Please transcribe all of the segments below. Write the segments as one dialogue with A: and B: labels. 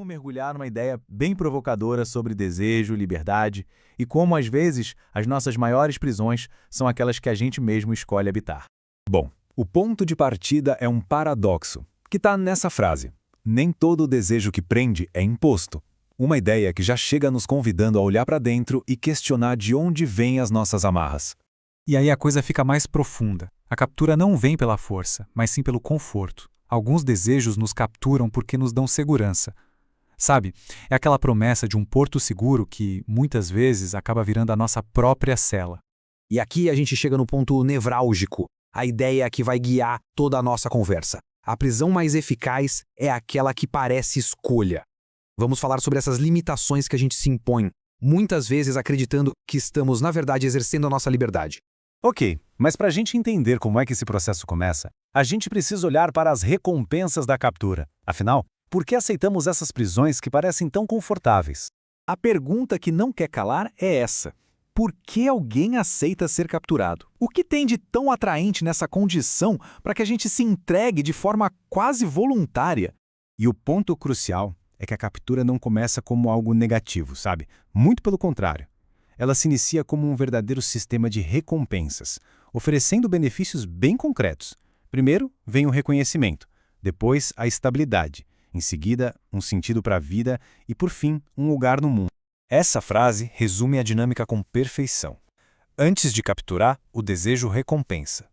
A: Vamos mergulhar numa ideia bem provocadora sobre desejo, liberdade e como, às vezes, as nossas maiores prisões são aquelas que a gente mesmo escolhe habitar.
B: Bom, o ponto de partida é um paradoxo, que está nessa frase. Nem todo desejo que prende é imposto. Uma ideia que já chega nos convidando a olhar para dentro e questionar de onde vêm as nossas amarras.
C: E aí a coisa fica mais profunda. A captura não vem pela força, mas sim pelo conforto. Alguns desejos nos capturam porque nos dão segurança. Sabe, é aquela promessa de um porto seguro que, muitas vezes, acaba virando a nossa própria cela.
D: E aqui a gente chega no ponto nevrálgico, a ideia que vai guiar toda a nossa conversa. A prisão mais eficaz é aquela que parece escolha. Vamos falar sobre essas limitações que a gente se impõe, muitas vezes acreditando que estamos, na verdade, exercendo a nossa liberdade.
B: Ok, mas para a gente entender como é que esse processo começa, a gente precisa olhar para as recompensas da captura. Afinal, por que aceitamos essas prisões que parecem tão confortáveis?
A: A pergunta que não quer calar é essa. Por que alguém aceita ser capturado? O que tem de tão atraente nessa condição para que a gente se entregue de forma quase voluntária?
B: E o ponto crucial é que a captura não começa como algo negativo, sabe? Muito pelo contrário. Ela se inicia como um verdadeiro sistema de recompensas, oferecendo benefícios bem concretos. Primeiro, vem o reconhecimento, depois a estabilidade, em seguida, um sentido para a vida e, por fim, um lugar no mundo. Essa frase resume a dinâmica com perfeição. Antes de capturar, o desejo recompensa.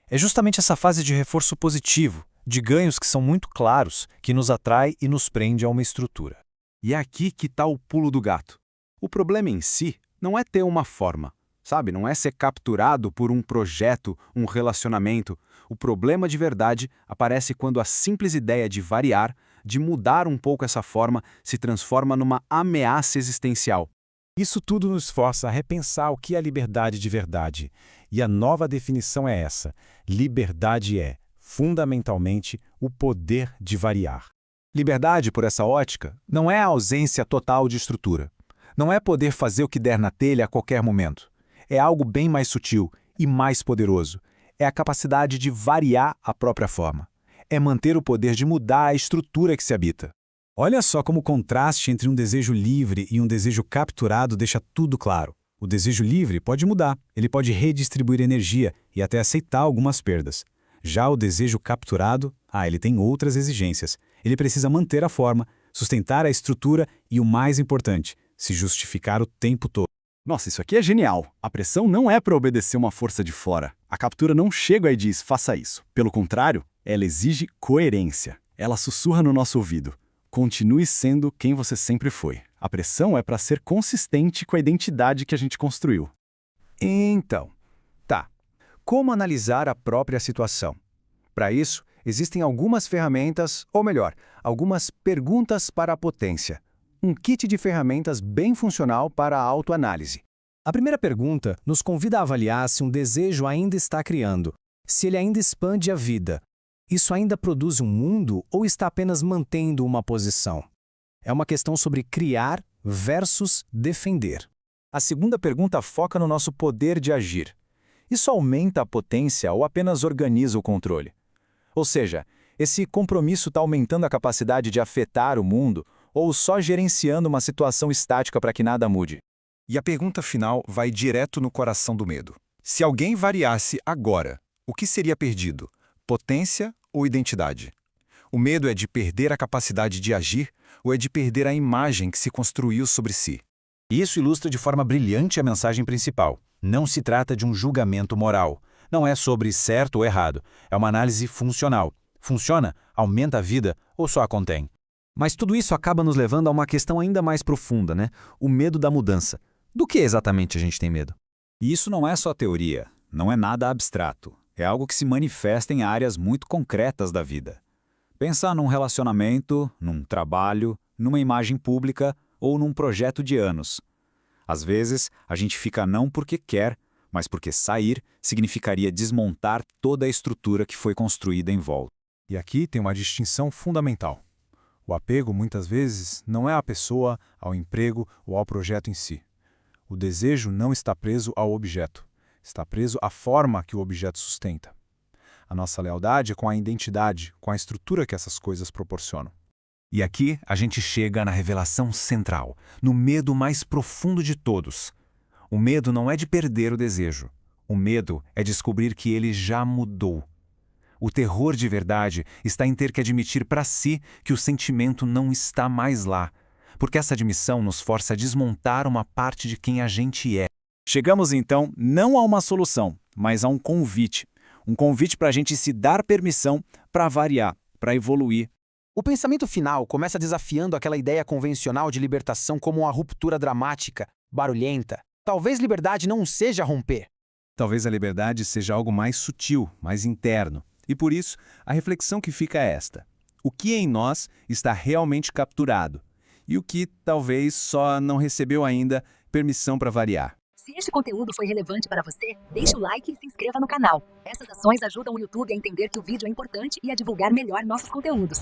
B: É justamente essa fase de reforço positivo, de ganhos que são muito claros, que nos atrai e nos prende a uma estrutura.
E: E é aqui que está o pulo do gato. O problema em si não é ter uma forma, sabe? Não é ser capturado por um projeto, um relacionamento. O problema de verdade aparece quando a simples ideia de variar, de mudar um pouco essa forma, se transforma numa ameaça existencial.
B: Isso tudo nos força a repensar o que é liberdade de verdade. E a nova definição é essa. Liberdade é, fundamentalmente, o poder de variar.
A: Liberdade, por essa ótica, não é a ausência total de estrutura. Não é poder fazer o que der na telha a qualquer momento. É algo bem mais sutil e mais poderoso. É a capacidade de variar a própria forma. É manter o poder de mudar a estrutura que se habita.
B: Olha só como o contraste entre um desejo livre e um desejo capturado deixa tudo claro. O desejo livre pode mudar, ele pode redistribuir energia e até aceitar algumas perdas. Já o desejo capturado, ele tem outras exigências. Ele precisa manter a forma, sustentar a estrutura e, o mais importante, se justificar o tempo todo.
E: Nossa, isso aqui é genial. A pressão não é para obedecer uma força de fora. A captura não chega e diz, faça isso. Pelo contrário, ela exige coerência. Ela sussurra no nosso ouvido. Continue sendo quem você sempre foi. A pressão é para ser consistente com a identidade que a gente construiu.
D: Então, tá. Como analisar a própria situação? Para isso, existem algumas ferramentas, ou melhor, algumas perguntas para a potência. Um kit de ferramentas bem funcional para a autoanálise. A primeira pergunta nos convida a avaliar se um desejo ainda está criando, se ele ainda expande a vida. Isso ainda produz um mundo ou está apenas mantendo uma posição? É uma questão sobre criar versus defender.
A: A segunda pergunta foca no nosso poder de agir. Isso aumenta a potência ou apenas organiza o controle? Ou seja, esse compromisso está aumentando a capacidade de afetar o mundo ou só gerenciando uma situação estática para que nada mude?
F: E a pergunta final vai direto no coração do medo. Se alguém variasse agora, o que seria perdido? Potência ou identidade? O medo é de perder a capacidade de agir ou é de perder a imagem que se construiu sobre si?
A: Isso ilustra de forma brilhante a mensagem principal. Não se trata de um julgamento moral. Não é sobre certo ou errado. É uma análise funcional. Funciona? Aumenta a vida ou só a contém?
D: Mas tudo isso acaba nos levando a uma questão ainda mais profunda, né? O medo da mudança. Do que exatamente a gente tem medo?
G: E isso não é só teoria, não é nada abstrato. É algo que se manifesta em áreas muito concretas da vida. Pensa num relacionamento, num trabalho, numa imagem pública ou num projeto de anos. Às vezes, a gente fica não porque quer, mas porque sair significaria desmontar toda a estrutura que foi construída em volta.
B: E aqui tem uma distinção fundamental. O apego, muitas vezes, não é à pessoa, ao emprego ou ao projeto em si. O desejo não está preso ao objeto. Está preso à forma que o objeto sustenta. A nossa lealdade é com a identidade, com a estrutura que essas coisas proporcionam.
D: E aqui a gente chega na revelação central, no medo mais profundo de todos. O medo não é de perder o desejo. O medo é descobrir que ele já mudou. O terror de verdade está em ter que admitir para si que o sentimento não está mais lá, porque essa admissão nos força a desmontar uma parte de quem a gente é.
G: Chegamos então não a uma solução, mas a um convite. Um convite para a gente se dar permissão para variar, para evoluir.
H: O pensamento final começa desafiando aquela ideia convencional de libertação como uma ruptura dramática, barulhenta. Talvez liberdade não seja romper.
D: Talvez a liberdade seja algo mais sutil, mais interno. E por isso, a reflexão que fica é esta. O que em nós está realmente capturado? E o que talvez só não recebeu ainda permissão para variar?
I: Se este conteúdo foi relevante para você, deixe o like e se inscreva no canal. Essas ações ajudam o YouTube a entender que o vídeo é importante e a divulgar melhor nossos conteúdos.